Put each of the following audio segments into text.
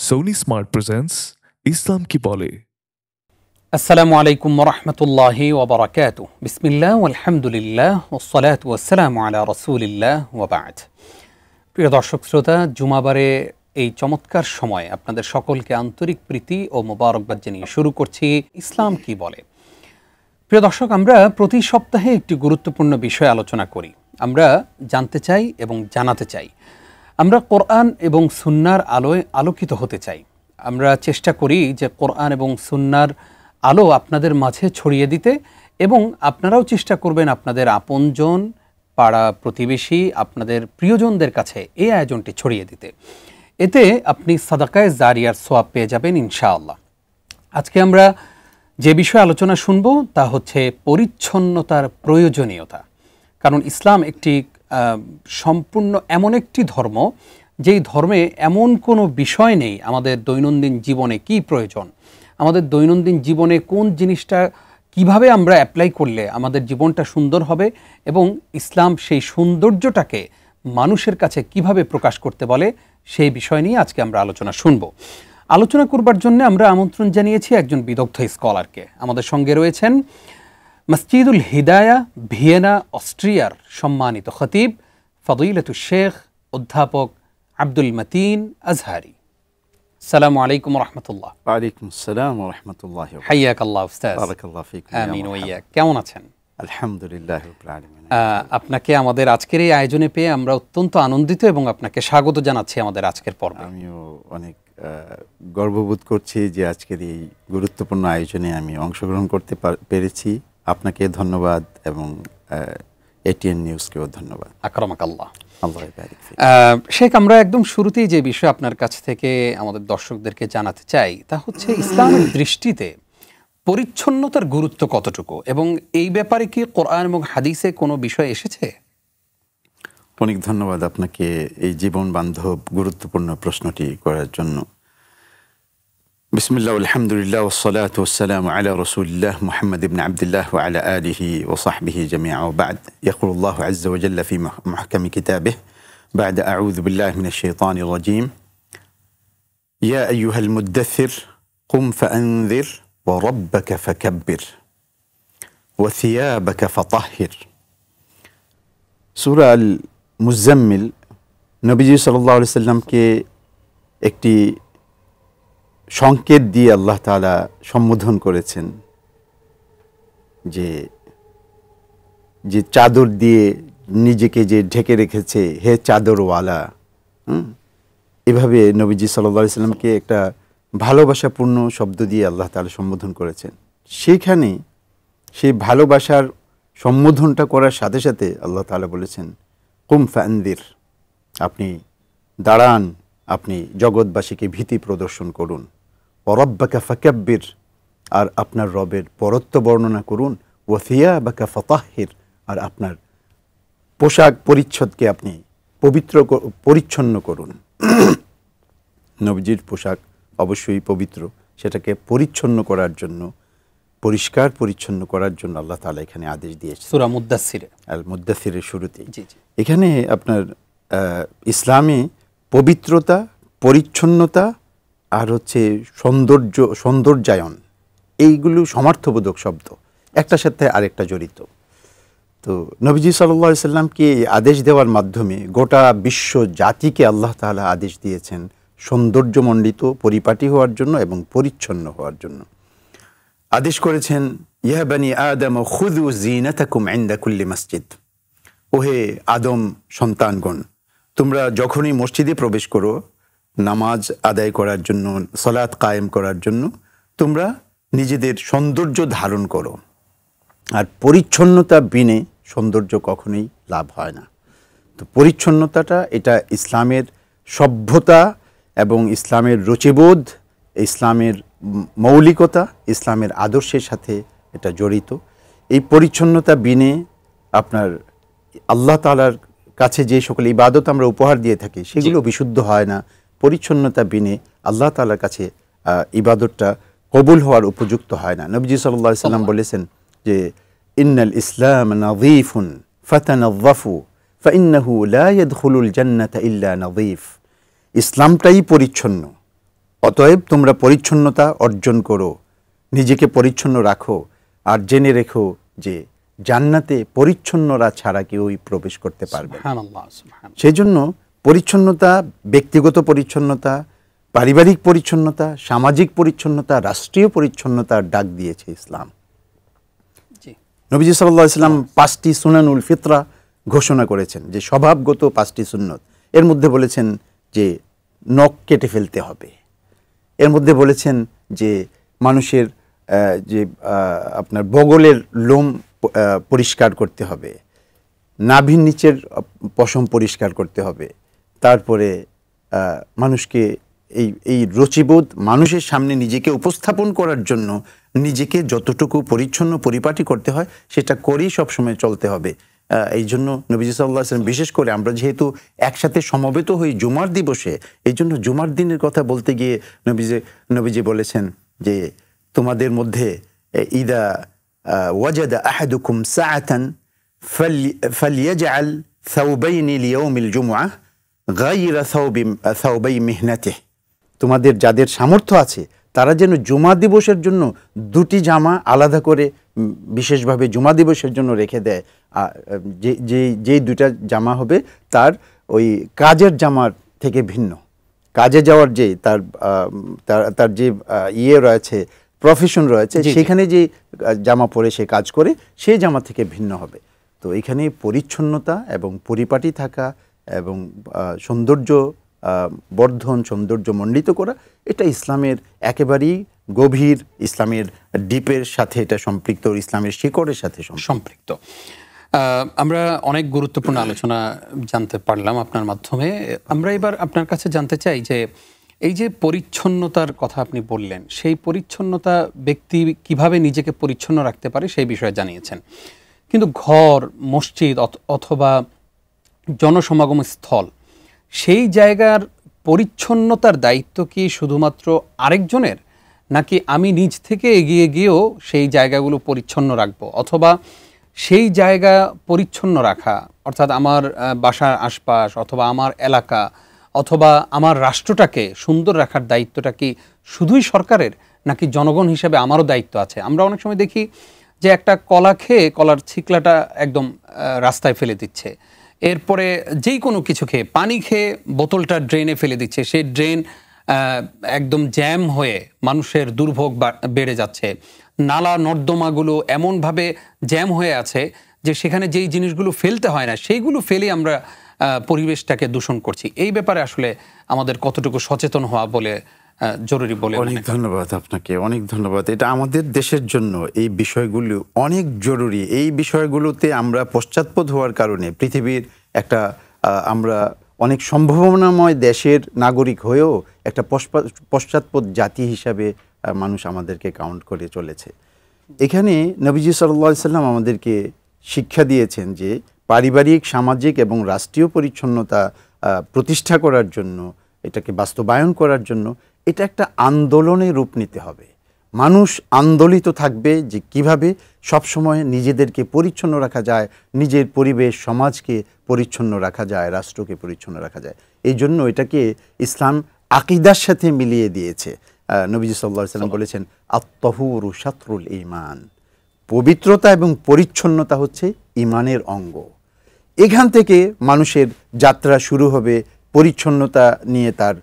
Sony Smart presents ইসলাম কি বলে। আসসালামু আলাইকুম ওয়া রাহমাতুল্লাহি ওয়া বারাকাতুহু। বিসমিল্লাহ ওয়ালহামদুলিল্লাহ ওয়াসসালাতু ওয়াসসালামু আলা রাসূলিল্লাহ ওয়া বা'দ। প্রিয় দর্শক শ্রোতা, জুমাবারে এই চমৎকার সময় আপনাদের সকলকে আন্তরিক প্রীতি ও মোবারকবাদ জানিয়ে শুরু করছি ইসলাম কি বলে। প্রিয় দর্শক, আমরা প্রতি সপ্তাহে একটি গুরুত্বপূর্ণ বিষয় আলোচনা করি। আমরা জানতে চাই এবং জানাতে চাই, আমরা কোরআন এবং সুন্নাহর আলোয় আলোকিত হতে চাই। আমরা চেষ্টা করি যে কোরআন এবং সুন্নাহর আলো আপনাদের মাঝে ছড়িয়ে দিতে, এবং আপনারাও চেষ্টা করবেন আপনাদের আপনজন, পাড়া প্রতিবেশী, আপনাদের প্রিয়জনদের কাছে এই আয়োজনটি ছড়িয়ে দিতে। এতে আপনি সাদাকায়ে জারিয়ার সোয়াব পেয়ে যাবেন ইনশাআল্লাহ। আজকে আমরা যে বিষয়ে আলোচনা শুনব তা হচ্ছে পরিচ্ছন্নতার প্রয়োজনীয়তা। কারণ ইসলাম একটি সম্পূর্ণ এমন একটি ধর্ম, যেই ধর্মে এমন কোনো বিষয় নেই আমাদের দৈনন্দিন জীবনে কি প্রয়োজন, আমাদের দৈনন্দিন জীবনে কোন জিনিসটা কিভাবে আমরা অ্যাপ্লাই করলে আমাদের জীবনটা সুন্দর হবে, এবং ইসলাম সেই সৌন্দর্যটাকে মানুষের কাছে কিভাবে প্রকাশ করতে বলে, সেই বিষয় নিয়ে আজকে আমরা আলোচনা শুনব। আলোচনা করবার জন্য আমরা আমন্ত্রণ জানিয়েছি একজন বিদগ্ধ স্কলারকে। আমাদের সঙ্গে রয়েছেন মসজিদুল হিদায়া, ভিয়েনা, অস্ট্রিয়ার সম্মানিত খতিব ফদিলাতুশ শেখ অধ্যাপক আব্দুল মতিন আজহারি। আসসালামু আলাইকুম ওয়া রাহমাতুল্লাহ। ওয়া আলাইকুম আসসালাম ওয়া রাহমাতুল্লাহি ওয়া বারাকাতুহু। হাইয়াকাল্লাহ উস্তাদ। বারাকাল্লাহু ফীকুম। আমিন ওয়া ইয়া। কেমন আছেন? আলহামদুলিল্লাহি রাব্বিল আলামিন। আপনাকে আমাদের আজকের এই আয়োজনে পেয়ে আমরা অত্যন্ত আনন্দিত এবং আপনাকে স্বাগত জানাচ্ছি আমাদের আজকের পর্বে। আমিও অনেক গর্ববোধ করছি যে আজকের এই গুরুত্বপূর্ণ আয়োজনে আমি অংশগ্রহণ করতে পেরেছি। আপনাকে ধন্যবাদ এবং এটিএন নিউজকেও ধন্যবাদ। আকরামাকাল্লাহ। আল্লাহ বারিক ফিক। শেখ, আমরা একদম শুরুতেই যে বিষয় আপনার কাছ থেকে আমাদের দর্শকদেরকে জানাতে চাই তা হচ্ছে ইসলামের দৃষ্টিতে পরিচ্ছন্নতার গুরুত্ব কতটুকু, এবং এই ব্যাপারে কি কোরআন এবং হাদিসে কোনো বিষয় এসেছে? অনেক ধন্যবাদ আপনাকে এই জীবন বান্ধব গুরুত্বপূর্ণ প্রশ্নটি করার জন্য। বিসমিল্লাহ আলহামদুলিল্লাহ ওয়াসসালাতু ওয়াসসালামু আলা রাসূলিল্লাহ মুহাম্মদ ইবনে আবদুল্লাহ ওয়া আলা আলিহি ওয়া সাহবিহি জামিআ ওয়া বা'দ। ইয়াকুলুল্লাহু আযজা ওয়া জাল্লা ফি মুহকামি কিতাবিহি বা'দা আউযু বিল্লাহি মিনাশ শাইতানির রাজীম। ইয়া আইয়ুহাল মুদ্দাথির কুম ফাআনযির ওয়া রাব্বাকা ফাকাব্বির ওয়া থিয়াবাকা ফাতাহহির। সূরা আল মুজাম্মিল নবীজি সাল্লাল্লাহু আলাইহি সাল্লামকে একটি সংকেত দিয়ে আল্লাহ তাআলা সম্বোধন করেছেন, যে চাদর দিয়ে নিজেকে যে ঢেকে রেখেছে, হে চাদরওয়ালা। এভাবে নবীজি সাল্লাল্লাহু আলাইহি সাল্লামকে একটা ভালোবাসাপূর্ণ শব্দ দিয়ে আল্লাহ তাআলা সম্বোধন করেছেন। সেইখানে সেই ভালোবাসার সম্বোধনটা করার সাথে সাথে আল্লাহ তাআলা বলেছেন, কুম ফাআনযির, আপনি দাঁড়ান, আপনি জগৎবাসীকে ভীতি প্রদর্শন করুন। ওয়া রাব্বাকা ফাকাব্বির, আর আপনার রবের পরত্ব বর্ণনা করুন। ওয়া থিয়াবাকা ফাতাহহির, আর আপনার পোশাক পরিচ্ছদকে আপনি পরিচ্ছন্ন করুন। নবীজির পোশাক অবশ্যই পবিত্র, সেটাকে পরিচ্ছন্ন করার জন্য, পরিষ্কার পরিচ্ছন্ন করার জন্য আল্লাহ তাআলা এখানে আদেশ দিয়েছেন সূরা মুদ্দাসসির আল মুদ্দাসসিরের শুরুতেই। জি জি। এখানে আপনার ইসলামে পবিত্রতা, পরিচ্ছন্নতা আর হচ্ছে সৌন্দর্যায়ন, এইগুলো সমার্থবোধক শব্দ, একটার সাথে আরেকটা জড়িত। তো নবীজি সাল্লাল্লাহু আলাইহি সাল্লামকে আদেশ দেওয়ার মাধ্যমে গোটা বিশ্ব জাতিকে আল্লাহ তাআলা আদেশ দিয়েছেন সৌন্দর্যমণ্ডিত, পরিপাটি হওয়ার জন্য এবং পরিচ্ছন্ন হওয়ার জন্য। আদেশ করেছেন, ইয়া বানি আদম খুযু যিনাতাকুম ইনদা কুল্লি মসজিদ, ওহে আদম সন্তানগণ, তোমরা যখনই মসজিদে প্রবেশ করো নামাজ আদায় করার জন্য, সালাত কায়েম করার জন্য, তোমরা নিজেদের সৌন্দর্য ধারণ করো। আর পরিচ্ছন্নতা বিনে সৌন্দর্য কখনোই লাভ হয় না। তো পরিচ্ছন্নতাটা এটা ইসলামের সভ্যতা এবং ইসলামের রুচিবোধ, ইসলামের মৌলিকতা, ইসলামের আদর্শের সাথে এটা জড়িত। এই পরিচ্ছন্নতা বিনে আপনার আল্লাহ তাআলার কাছে যে সকল ইবাদত আমরা উপহার দিয়ে থাকি সেগুলো বিশুদ্ধ হয় না। পরিচ্ছন্নতা বিনে আল্লাহ তাআলার কাছে ইবাদতটা কবুল হওয়ার উপযুক্ত হয় না। নবীজি সাল্লাল্লাহু আলাইহি সাল্লাম বলেছেন যে ইন্নাল ইসলাম নাযীফুন ফাতানাযযাফু ফাইন্নাহু লা ইয়াদখুলুল জান্নাতা ইল্লা নাযীফ। ইসলামটাই পরিচ্ছন্ন, অতএব তোমরা পরিচ্ছন্নতা অর্জন করো, নিজেকে পরিচ্ছন্ন রাখো, আর জেনে রেখো যে জান্নাতে পরিচ্ছন্নরা ছাড়া কেউই প্রবেশ করতে পারবে না। সুবহানাল্লাহ, সুবহানাল্লাহ। সেই জন্য পরিচ্ছন্নতা, ব্যক্তিগত পরিচ্ছন্নতা, পারিবারিক পরিচ্ছন্নতা, সামাজিক পরিচ্ছন্নতা, রাষ্ট্রীয় পরিচ্ছন্নতার ডাক দিয়েছে ইসলাম। জি, নবীজি সাল্লাল্লাহু আলাইহি ওয়াসাল্লাম 5টি সুনানুল ফিতরা ঘোষণা করেছেন, যে স্বভাবগত 5টি সুন্নত। এর মধ্যে বলেছেন যে নখ কেটে ফেলতে হবে। এর মধ্যে বলেছেন যে মানুষের যে আপনার বগলের লোম পরিষ্কার করতে হবে, নাভির নিচের পশম পরিষ্কার করতে হবে। তারপরে মানুষকে এই রুচিবোধ মানুষের সামনে নিজেকে উপস্থাপন করার জন্য নিজেকে যতটুকু পরিচ্ছন্ন পরিপাটি করতে হয় সেটা করেই সবসময় চলতে হবে। এই জন্য নবীজি সাল্লাল্লাহু আলাইহি ওয়াসাল্লাম, বিশেষ করে আমরা যেহেতু একসাথে সমবেত হই জুমার দিবসে, এই জন্য জুমার দিনের কথা বলতে গিয়ে নবীজি বলেছেন যে তোমাদের মধ্যে ইদা ওয়াজাদা আহাদুকুম সাআতান ফালইয়াজআল সাওবাইনি লিয়াউমিল জুমআহ গায়রা সাওবাই মিহনাতিহি। তোমাদের যাদের সামর্থ্য আছে তারা যেন জুমা দিবসের জন্য 2টি জামা আলাদা করে বিশেষভাবে জুমা দিবসের জন্য রেখে দেয়। যেই 2টা জামা হবে তার ওই কাজের জামার থেকে ভিন্ন। কাজে যাওয়ার যে তার যে রয়েছে, প্রফেশন রয়েছে, সেখানে যে জামা পরে সে কাজ করে সেই জামা থেকে ভিন্ন হবে। তো এখানে পরিচ্ছন্নতা এবং পরিপাটি থাকা এবং সৌন্দর্য বর্ধন, সৌন্দর্য মণ্ডিত করা, এটা ইসলামের একেবারেই গভীর, ইসলামের ডিপের সাথে এটা সম্পৃক্ত, ইসলামের শিকড়ের সাথে সম্পৃক্ত। আমরা অনেক গুরুত্বপূর্ণ আলোচনা জানতে পারলাম আপনার মাধ্যমে। আমরা এবার আপনার কাছে জানতে চাই যে এই যে পরিচ্ছন্নতার কথা আপনি বললেন, সেই পরিচ্ছন্নতা ব্যক্তি কিভাবে নিজেকে পরিচ্ছন্ন রাখতে পারে সেই বিষয়ে জানিয়েছেন, কিন্তু ঘর, মসজিদ অথবা জনসমাগম স্থল, সেই জায়গার পরিচ্ছন্নতার দায়িত্ব কি শুধুমাত্র আরেকজনের, নাকি আমি নিজ থেকে এগিয়ে গিয়েও সেই জায়গাগুলো পরিচ্ছন্ন রাখবো? অথবা সেই জায়গা পরিচ্ছন্ন রাখা অর্থাৎ আমার বাসার আশপাশ অথবা আমার এলাকা অথবা আমার রাষ্ট্রটাকে সুন্দর রাখার দায়িত্বটা কি শুধুই সরকারের, নাকি জনগণ হিসেবে আমারও দায়িত্ব আছে? আমরা অনেক সময় দেখি যে একটা কলা খেয়ে কলার ছিকলাটা একদম রাস্তায় ফেলে দিচ্ছে, এরপরে যেই কোনো কিছু খেয়ে, পানি খেয়ে বোতলটা ড্রেনে ফেলে দিচ্ছে, সেই ড্রেন একদম জ্যাম হয়ে মানুষের দুর্ভোগ বেড়ে যাচ্ছে। নালা নর্দমাগুলো এমনভাবে জ্যাম হয়ে আছে যে সেখানে যেই জিনিসগুলো ফেলতে হয় না সেইগুলো ফেলে আমরা পরিবেশটাকে দূষণ করছি। এই ব্যাপারে আসলে আমাদের কতটুকু সচেতন হওয়া বলে জরুরি বলে? অনেক ধন্যবাদ আপনাকে, অনেক ধন্যবাদ। এটা আমাদের দেশের জন্য এই বিষয়গুলো অনেক জরুরি। এই বিষয়গুলোতে আমরা পশ্চাৎপদ হওয়ার কারণে পৃথিবীর একটা আমরা অনেক সম্ভাবনাময় দেশের নাগরিক হয়েও একটা পশ্চাৎপদ জাতি হিসাবে মানুষ আমাদেরকে কাউন্ট করে চলেছে। এখানে নবীজি সাল্লাল্লাহু আলাইহি ওয়াসাল্লাম আমাদেরকে শিক্ষা দিয়েছেন যে পারিবারিক, সামাজিক এবং রাষ্ট্রীয় পরিচ্ছন্নতা প্রতিষ্ঠা করার জন্য, এটাকে বাস্তবায়ন করার জন্য এটা একটা আন্দোলনের রূপ নিতে হবে। মানুষ আন্দোলিত থাকবে যে কিভাবে সবসময় নিজেদেরকে পরিচ্ছন্ন রাখা যায়, নিজের পরিবেশ সমাজকে পরিচ্ছন্ন রাখা যায়, রাষ্ট্রকে পরিচ্ছন্ন রাখা যায়। এই জন্য এটাকে ইসলাম আকীদার সাথে মিলিয়ে দিয়েছে। নবীজি সাল্লাল্লাহু আলাইহি ওয়াসাল্লাম বলেছেন, আত-তাহুরু শাতরুল ঈমান, পবিত্রতা এবং পরিচ্ছন্নতা হচ্ছে ঈমানের অঙ্গ। এখান থেকে মানুষের যাত্রা শুরু হবে পরিচ্ছন্নতা নিয়ে, তার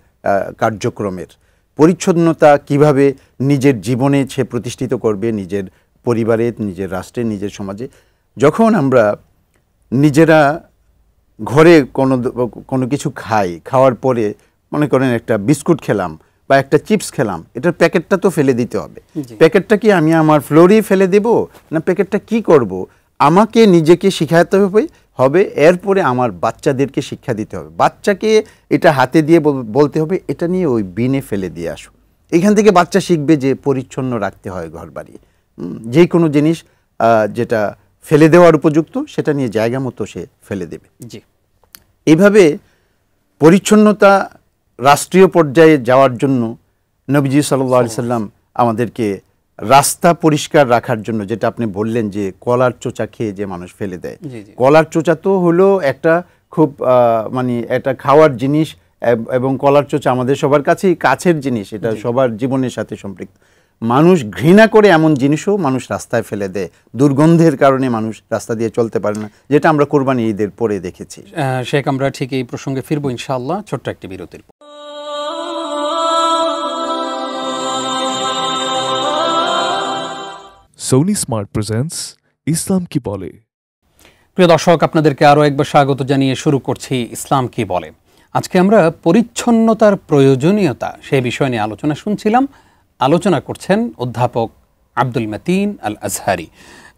কার্যক্রমের। পরিচ্ছন্নতা কিভাবে নিজের জীবনে সে প্রতিষ্ঠিত করবে, নিজের পরিবারে, নিজের রাষ্ট্রে, নিজের সমাজে। যখন আমরা নিজেরা ঘরে কোনো কিছু খাওয়ার পরে মনে করেন একটা বিস্কুট খেলাম বা একটা চিপস খেলাম, এটার প্যাকেটটা তো ফেলে দিতে হবে। প্যাকেটটা কি আমি আমার ফ্লোরেই ফেলে দেব, না প্যাকেটটা কি করব? আমাকে নিজেকে শিখাতে হবে, এরপরে আমার বাচ্চাদেরকে শিক্ষা দিতে হবে। বাচ্চাকে এটা হাতে দিয়ে বলতে হবে, এটা নিয়ে ওই বিনে ফেলে দিয়ে আসো। এখান থেকে বাচ্চা শিখবে যে পরিচ্ছন্ন রাখতে হয় ঘর বাড়ি। যে কোনো জিনিস যেটা ফেলে দেওয়ার উপযুক্ত সেটা নিয়ে জায়গা মতো সে ফেলে দেবে। জি, এইভাবে পরিচ্ছন্নতা রাষ্ট্রীয় পর্যায়ে যাওয়ার জন্য নবীজি সাল্লাল্লাহু আলাইহি সাল্লাম আমাদেরকে রাস্তা পরিষ্কার রাখার জন্য, যেটা আপনি বললেন যে কলার চোচা খেয়ে যে মানুষ ফেলে দেয়, কলার চোচা তো হলো একটা খুব মানে একটা খাওয়ার জিনিস, এবং কলার চোচা আমাদের সবার কাছেই কাছের জিনিস, এটা সবার জীবনের সাথে সম্পৃক্ত। মানুষ ঘৃণা করে এমন জিনিসও মানুষ রাস্তায় ফেলে দেয়, দুর্গন্ধের কারণে মানুষ রাস্তা দিয়ে চলতে পারে না, যেটা আমরা কোরবানি ঈদের পরে দেখেছি। শেখ, আমরা ঠিক এই প্রসঙ্গে ফিরবো ইনশাআল্লাহ ছোট্ট একটি বিরতির পর। সোনি স্মার্ট প্রেজেন্টস ইসলাম কি বলে। প্রিয় দর্শক, আপনাদেরকে আরও একবার স্বাগত জানিয়ে শুরু করছি ইসলাম কি বলে। আজকে আমরা পরিচ্ছন্নতার প্রয়োজনীয়তা সে বিষয় নিয়ে আলোচনা শুনছিলাম। আলোচনা করছেন অধ্যাপক আব্দুল মতিন আল আজহারি।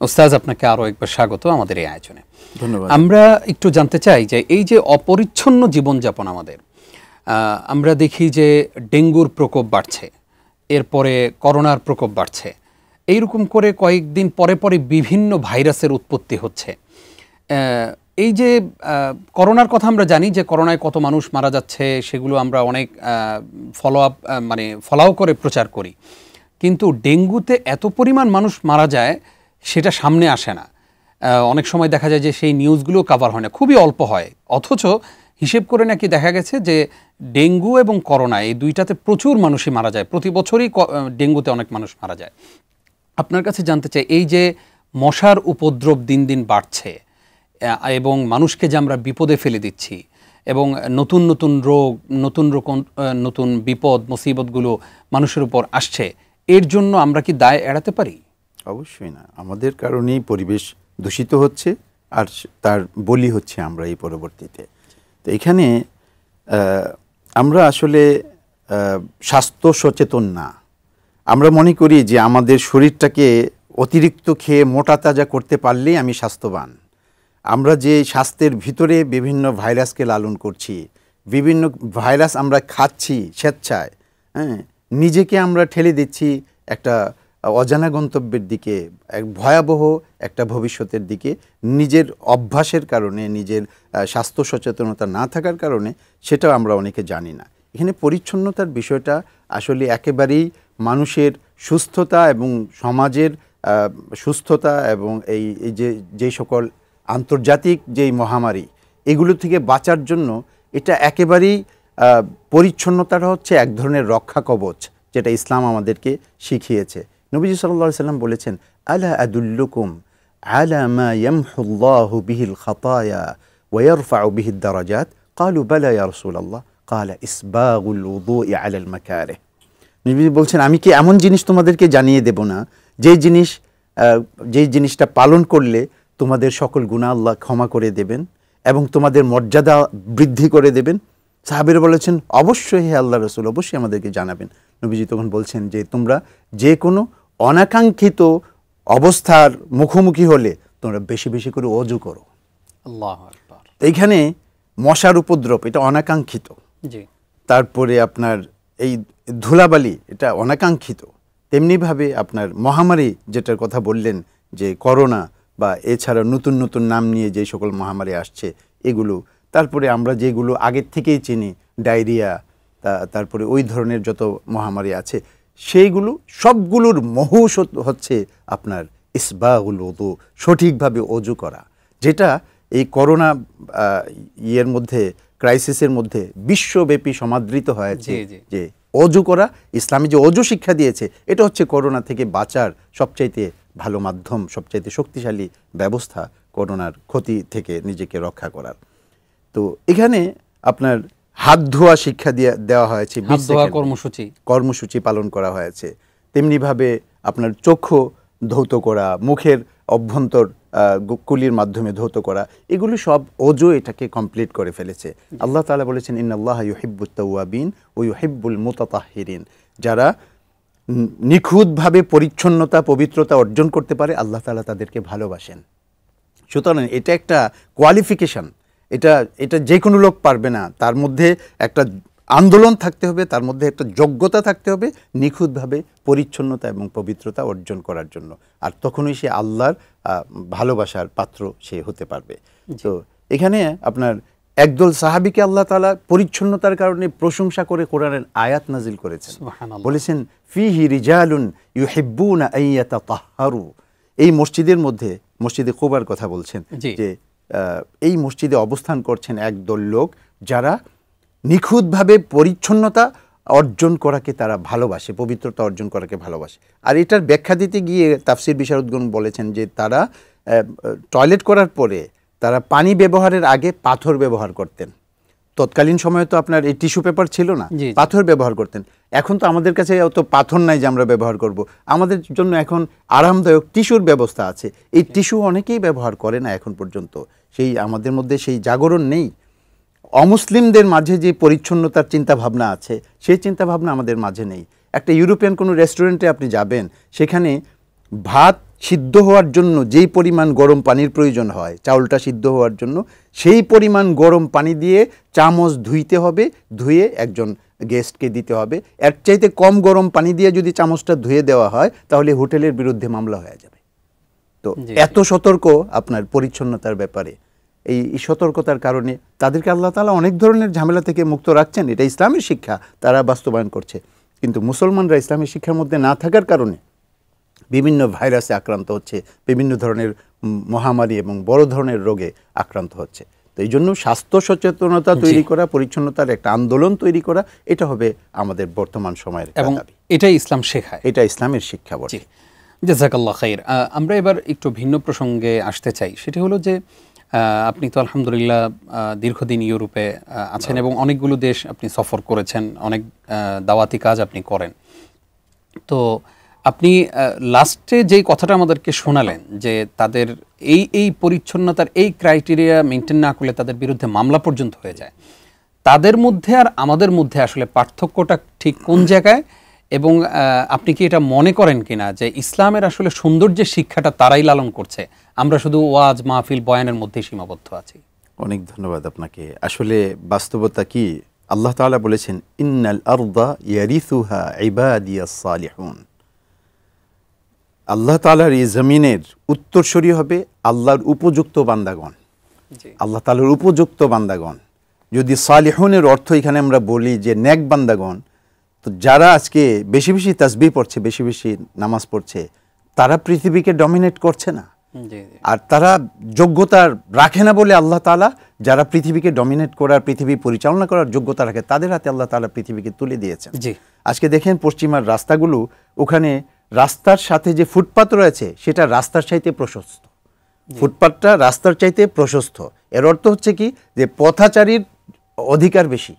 ওস্তাজ, আপনাকে আরও একবার স্বাগত আমাদের এই আয়োজনে। ধন্যবাদ। আমরা একটু জানতে চাই যে এই যে অপরিচ্ছন্ন জীবনযাপন আমাদের, আমরা দেখি যে ডেঙ্গুর প্রকোপ বাড়ছে, এরপরে করোনার প্রকোপ বাড়ছে, এইরকম করে কয়েকদিন পরে পরে বিভিন্ন ভাইরাসের উৎপত্তি হচ্ছে। এই যে করোনার কথা আমরা জানি যে করোনায় কত মানুষ মারা যাচ্ছে, সেগুলো আমরা অনেক ফলাও করে প্রচার করি, কিন্তু ডেঙ্গুতে এত পরিমাণ মানুষ মারা যায় সেটা সামনে আসে না। অনেক সময় দেখা যায় যে সেই নিউজগুলো কভার হয় না, খুবই অল্প হয়। অথচ হিসেব করে নাকি দেখা গেছে যে ডেঙ্গু এবং করোনা এই দুইটাতে প্রচুর মানুষই মারা যায়, প্রতি বছরই ডেঙ্গুতে অনেক মানুষ মারা যায়। আপনার কাছে জানতে চাই, এই যে মশার উপদ্রব দিন দিন বাড়ছে এবং মানুষকে যে আমরা বিপদে ফেলে দিচ্ছি, এবং নতুন নতুন রোগ, নতুন বিপদ মুসিবতগুলো মানুষের উপর আসছে, এর জন্য আমরা কি দায় এড়াতে পারি? অবশ্যই না, আমাদের কারণেই পরিবেশ দূষিত হচ্ছে, আর তার বলি হচ্ছে আমরা এই পরবর্তীতে। তো এখানে আমরা আসলে স্বাস্থ্য সচেতন না। আমরা মনে করি যে আমাদের শরীরটাকে অতিরিক্ত খেয়ে মোটা তাজা করতে পারলেই আমি স্বাস্থ্যবান। আমরা যে স্বাস্থ্যের ভিতরে বিভিন্ন ভাইরাসকে লালন করছি, বিভিন্ন ভাইরাস আমরা খাচ্ছি স্বেচ্ছায়, নিজেকে আমরা ঠেলে দিচ্ছি একটা অজানা গন্তব্যের দিকে, এক ভয়াবহ একটা ভবিষ্যতের দিকে, নিজের অভ্যাসের কারণে, নিজের স্বাস্থ্য সচেতনতা না থাকার কারণে। সেটাও আমরা অনেকে জানি না। এখানে পরিচ্ছন্নতার বিষয়টা আসলে একেবারেই মানুষের সুস্থতা এবং সমাজের সুস্থতা এবং এই যে সকল আন্তর্জাতিক যেই মহামারী, এগুলো থেকে বাঁচার জন্য এটা একেবারেই পরিচ্ছন্নতাটা হচ্ছে এক ধরনের রক্ষা কবচ, যেটা ইসলাম আমাদেরকে শিখিয়েছে। নবীজি সাল্লাল্লাহু আলাইহি সাল্লাম বলেছেন, আলা আদুল্লুকুম আলা মা ইয়ামহুল্লাহু বিহিল খাতায়া ওয়া ইয়ারফাউ বিহিদ দারাজাত, ক্বালু বালা ইয়া রাসূলুল্লাহ, ক্বালা ইসবাগুল উযুই আলাল মাকারিহ। নবীজি বলছেন, আমি কি এমন জিনিস তোমাদেরকে জানিয়ে দেব না যেই জিনিসটা পালন করলে তোমাদের সকল গুনাহ আল্লাহ ক্ষমা করে দেবেন এবং তোমাদের মর্যাদা বৃদ্ধি করে দেবেন? সাহাবীরা বলেছেন, অবশ্যই হে আল্লাহ রাসূল, অবশ্যই আমাদেরকে জানাবেন। নবীজি তখন বলছেন যে তোমরা যে কোনো অনাকাঙ্ক্ষিত অবস্থার মুখোমুখি হলে তোমরা বেশি বেশি করে ওযু করো। আল্লাহু আকবার। এইখানে মশার উপদ্রব, এটা অনাকাঙ্ক্ষিত। জি। তারপরে আপনার এই ধুলাবালি, এটা অনাকাঙ্ক্ষিত। তেমনিভাবে আপনার মহামারী যেটার কথা বললেন, যে করোনা বা এছাড়া নতুন নতুন নাম নিয়ে যে সকল মহামারী আসছে এগুলো, তারপরে আমরা যেগুলো আগের থেকেই চিনি, ডায়রিয়া, তারপরে ওই ধরনের যত মহামারী আছে, সেইগুলো সবগুলোর মহৌষ হচ্ছে আপনার ইসবাগুল ওযু, সঠিকভাবে অজু করা, যেটা এই করোনা ইয়ের মধ্যে, ক্রাইসিসের মধ্যে বিশ্বব্যাপী সমাদৃত হয়েছে। যে অজু করা, ইসলামে যে অজু শিক্ষা দিয়েছে, এটা হচ্ছে করোনা থেকে বাঁচার সবচাইতে ভালো মাধ্যম, সবচাইতে শক্তিশালী ব্যবস্থা করোনার ক্ষতি থেকে নিজেকে রক্ষা করার। তো এখানে আপনার হাত ধোয়া শিক্ষা দেওয়া হয়েছে, কর্মসূচি পালন করা হয়েছে। তেমনিভাবে আপনার চক্ষু ধৌত করা, মুখের অভ্যন্তর কুলির মাধ্যমে ধৌত করা, এগুলো সব অজু এটাকে কমপ্লিট করে ফেলেছে। আল্লাহ তাআলা বলেছেন, ইন্নাল্লাহা ইউহিব্বুত তাওয়াবিন ওয়া ইউহিব্বুল মুতাতাহহিরিন। যারা নিখুঁতভাবে পরিচ্ছন্নতা, পবিত্রতা অর্জন করতে পারে, আল্লাহ তাআলা তাদেরকে ভালোবাসেন। সুতরাং এটা একটা কোয়ালিফিকেশন, এটা যে কোনো লোক পারবে না। তার মধ্যে একটা আন্দোলন থাকতে হবে, তার মধ্যে একটা যোগ্যতা থাকতে হবে নিখুঁতভাবে পরিচ্ছন্নতা এবং পবিত্রতা অর্জন করার জন্য, আর তখনই সে আল্লাহর ভালোবাসার পাত্র সে হতে পারবে। তো এখানে আপনার একদল সাহাবীকে আল্লাহ তাআলা পরিচ্ছন্নতার কারণে প্রশংসা করে কোরআনের আয়াত নাজিল করেছেন। বলেছেন, ফিহি রিজালুন ইউহিব্বুনা আন ইয়াতাতাহহারু। এই মসজিদের মধ্যে, মসজিদে কুবার কথা বলছেন, যে এই মসজিদে অবস্থান করছেন একদল লোক যারা নিখুঁতভাবে পরিচ্ছন্নতা অর্জন করাকে তারা ভালোবাসে, পবিত্রতা অর্জন করাকে ভালোবাসে। আর এটার ব্যাখ্যা দিতে গিয়ে তাফসির বিশারদগণ বলেছেন যে তারা টয়লেট করার পরে তারা পানি ব্যবহারের আগে পাথর ব্যবহার করতেন। তৎকালীন সময়ে তো আপনার এই টিস্যু পেপার ছিল না, পাথর ব্যবহার করতেন। এখন তো আমাদের কাছে অত পাথর নাই যে আমরা ব্যবহার করব, আমাদের জন্য এখন আরামদায়ক টিস্যুর ব্যবস্থা আছে। এই টিস্যু অনেকেই ব্যবহার করে না এখন পর্যন্ত, সেই আমাদের মধ্যে সেই জাগরণ নেই। অমুসলিমদের মাঝে যে পরিচ্ছন্নতার চিন্তাভাবনা আছে সেই চিন্তাভাবনা আমাদের মাঝে নেই। একটা ইউরোপিয়ান কোনো রেস্টুরেন্টে আপনি যাবেন, সেখানে ভাত সিদ্ধ হওয়ার জন্য যেই পরিমাণ গরম পানির প্রয়োজন হয়, চাউলটা সিদ্ধ হওয়ার জন্য সেই পরিমাণ গরম পানি দিয়ে চামচ ধুইতে হবে, ধুয়ে একজন গেস্টকে দিতে হবে। এর চাইতে কম গরম পানি দিয়ে যদি চামচটা ধুয়ে দেওয়া হয় তাহলে হোটেলের বিরুদ্ধে মামলা হয়ে যাবে। তো এত সতর্ক আপনার পরিচ্ছন্নতার ব্যাপারে, এই সতর্কতার কারণে তাদেরকে আল্লাহ তাআলা অনেক ধরনের ঝামেলা থেকে মুক্ত রাখছেন। এটা ইসলামের শিক্ষা, তারা বাস্তবায়ন করছে। কিন্তু মুসলমানরা ইসলামের শিক্ষার মধ্যে না থাকার কারণে বিভিন্ন ভাইরাসে আক্রান্ত হচ্ছে, বিভিন্ন ধরনের মহামারী এবং বড় ধরনের রোগে আক্রান্ত হচ্ছে। তো এই জন্য স্বাস্থ্য সচেতনতা তৈরি করা, পরিচ্ছন্নতার একটা আন্দোলন তৈরি করা, এটা হবে আমাদের বর্তমান সময়ের দাবি। এটাই ইসলাম শেখায়, এটা ইসলামের শিক্ষা বটে। জাযাকাল্লাহ খাইর। আমরা এবার একটু ভিন্ন প্রসঙ্গে আসতে চাই। সেটি হলো যে আপনি তো আলহামদুলিল্লাহ দীর্ঘদিন ইউরোপে আছেন এবং অনেকগুলো দেশ আপনি সফর করেছেন, অনেক দাওয়াতি কাজ আপনি করেন। তো আপনি লাস্টে যেই কথাটা আমাদেরকে শোনালেন যে তাদের এই পরিচ্ছন্নতার এই ক্রাইটেরিয়া মেনটেন না করলে তাদের বিরুদ্ধে মামলা পর্যন্ত হয়ে যায়, তাদের মধ্যে আর আমাদের মধ্যে আসলে পার্থক্যটা ঠিক কোন জায়গায়? এবং আপনি কি এটা মনে করেন কিনা যে ইসলামের আসলে সৌন্দর্যের শিক্ষাটা তারাই লালন করছে, আমরা শুধু ওয়াজ মাহফিল বয়ানের মধ্যেই সীমাবদ্ধ আছি? অনেক ধন্যবাদ আপনাকে। আসলে বাস্তবতা কি, আল্লাহ তাআলা বলেছেন ইন্নাল আরদা ইয়ারিসুহা ইবাদিয়াস সালিহুন। আল্লাহ তাআলার এই জমিনের উত্তরসূরি হবে আল্লাহর উপযুক্ত বান্দাগণ, আল্লাহ তাআলার উপযুক্ত বান্দাগণ। যদি সালিহুনের অর্থ এখানে আমরা বলি যে নেক বান্দাগণ, তো যারা আজকে বেশি বেশি তাসবিহ পড়ছে, বেশি বেশি নামাজ পড়ছে, তারা পৃথিবীকে ডমিনেট করছে না। আর তারা যোগ্যতা রাখে না বলে আল্লাহ তাআলা যারা পৃথিবীকে ডমিনেট করার, পৃথিবী পরিচালনা করার যোগ্যতা রাখে, তাদের হাতে আল্লাহ তাআলা পৃথিবীকে তুলে দিয়েছেন। আজকে দেখেন পশ্চিমার রাস্তাগুলো, ওখানে রাস্তার সাথে যে ফুটপাত রয়েছে সেটা রাস্তার চাইতে প্রশস্ত, ফুটপাতটা রাস্তার চাইতে প্রশস্ত। এর অর্থ হচ্ছে কি যে পথচারীর অধিকার বেশি,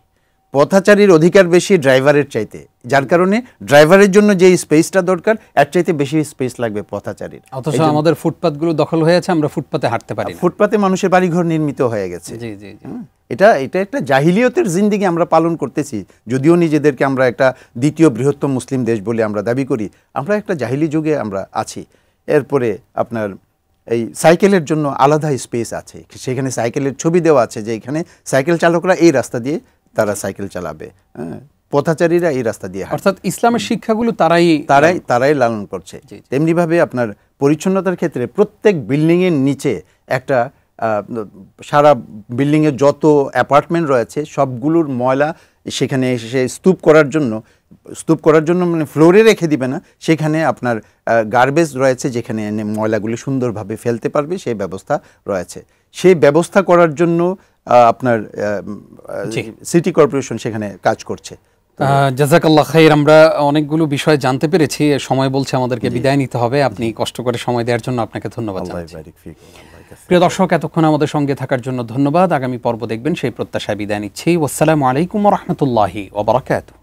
পথচারীর অধিকার বেশি ড্রাইভারের চাইতে, যার কারণে ড্রাইভারের জন্য যে স্পেসটা দরকার এর চাইতে বেশি স্পেস লাগবে পথচারীর। অথচ আমাদের ফুটপাতগুলো দখল হয়ে আছে, আমরা ফুটপাতে হাঁটতে পারি না। ফুটপাতে মানুষের বাড়িঘর নির্মিত হয়ে গেছে। এটা একটা জাহিলিয়তের জিন্দেগি আমরা পালন করতেছি। যদিও নিজেদেরকে আমরা একটা দ্বিতীয় বৃহত্তম মুসলিম দেশ বলে আমরা দাবি করি, আমরা একটা জাহিলি যুগে আমরা আছি। এরপরে আপনার এই সাইকেলের জন্য আলাদা স্পেস আছে, সেখানে সাইকেলের ছবি দেওয়া আছে যে এখানে সাইকেল চালকরা এই রাস্তা দিয়ে তারা সাইকেল চালাবে, পথচারীরা এই রাস্তা দিয়ে। অর্থাৎ ইসলামের শিক্ষাগুলো তারাই লালন করছে। তেমনিভাবে আপনার পরিচ্ছন্নতার ক্ষেত্রে প্রত্যেক বিল্ডিংয়ের নিচে একটা সারা বিল্ডিংয়ে যত অ্যাপার্টমেন্ট রয়েছে সবগুলোর ময়লা সেখানে এসে স্তূপ করার জন্য মানে ফ্লোরে রেখে দিবে না, সেখানে আপনার গার্বেজ রয়েছে যেখানে এনে ময়লাগুলি সুন্দরভাবে ফেলতে পারবে, সেই ব্যবস্থা রয়েছে। সেই ব্যবস্থা করার জন্য আপনার সিটি কর্পোরেশন সেখানে কাজ করছে। জাযাকাল্লাহ খাইর। আমরা অনেকগুলো বিষয় জানতে পেরেছি, সময় বলছে আমাদেরকে বিদায় নিতে হবে। আপনি কষ্ট করে সময় দেওয়ার জন্য আপনাকে ধন্যবাদ জানাচ্ছি। প্রিয় দর্শক, এতক্ষণ আমাদের সঙ্গে থাকার জন্য ধন্যবাদ। আগামী পর্ব দেখবেন সেই প্রত্যাশায় বিদায় নিচ্ছি। আসসালামু আলাইকুম ওয়া রাহমাতুল্লাহি ওয়া বারাকাতুহু।